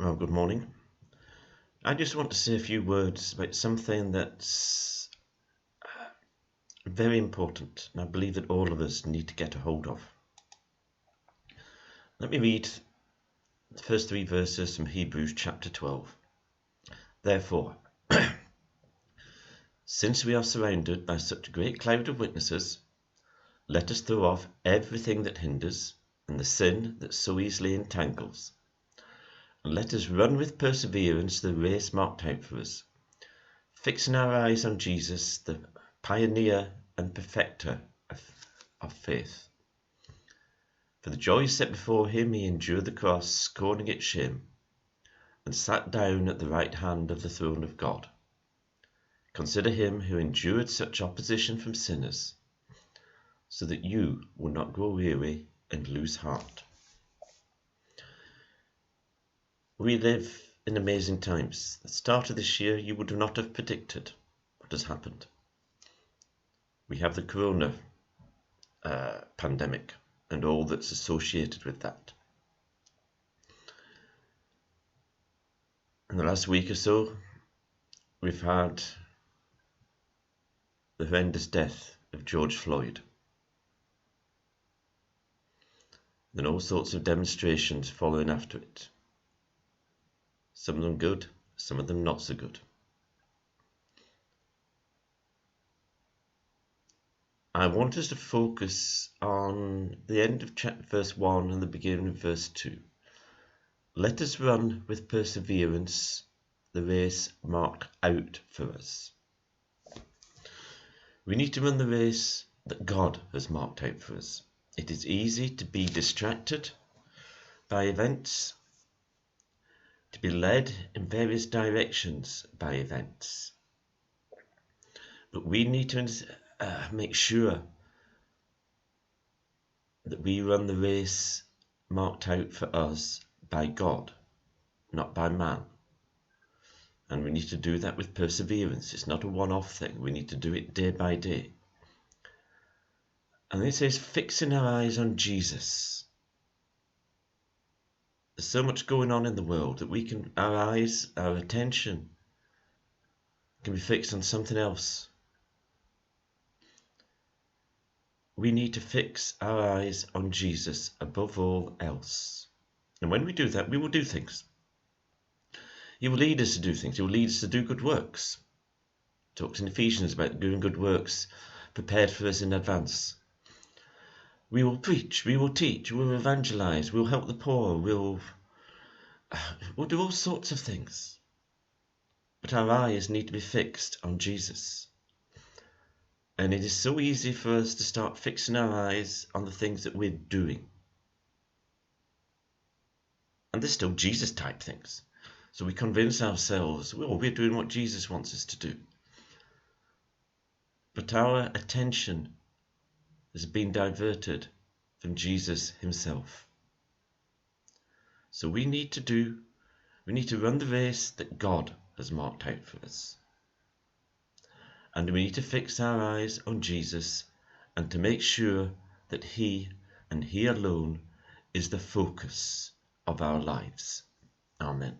Well, good morning. I just want to say a few words about something that's very important, and I believe that all of us need to get a hold of. Let me read the first three verses from Hebrews chapter 12. Therefore, since we are surrounded by such a great cloud of witnesses, let us throw off everything that hinders and the sin that so easily entangles, and let us run with perseverance the race marked out for us, fixing our eyes on Jesus, the pioneer and perfecter of faith. For the joy set before him he endured the cross, scorning its shame, and sat down at the right hand of the throne of God. Consider him who endured such opposition from sinners, so that you will not grow weary and lose heart. We live in amazing times. At the start of this year, you would not have predicted what has happened. We have the corona pandemic and all that's associated with that. In the last week or so, we've had the horrendous death of George Floyd. And all sorts of demonstrations following after it. Some of them good, some of them not so good. I want us to focus on the end of chapter verse 1 and the beginning of verse 2. Let us run with perseverance the race marked out for us. We need to run the race that God has marked out for us. It is easy to be distracted by events, to be led in various directions by events. But we need to make sure that we run the race marked out for us by God, not by man. And we need to do that with perseverance. It's not a one-off thing. We need to do it day by day. And then it says, fixing our eyes on Jesus. There's so much going on in the world that our eyes, our attention can be fixed on something else. We need to fix our eyes on Jesus above all else. And when we do that, we will do things. He will lead us to do things. He will lead us to do good works. It talks in Ephesians about doing good works prepared for us in advance. We will preach, we will teach, we will evangelize, we will help the poor, we'll do all sorts of things. But our eyes need to be fixed on Jesus. And it is so easy for us to start fixing our eyes on the things that we're doing. And they're still Jesus type things. So we convince ourselves, well, we're doing what Jesus wants us to do. But our attention has been diverted from Jesus himself. So we need to run the race that God has marked out for us. And we need to fix our eyes on Jesus and to make sure that he and he alone is the focus of our lives. Amen.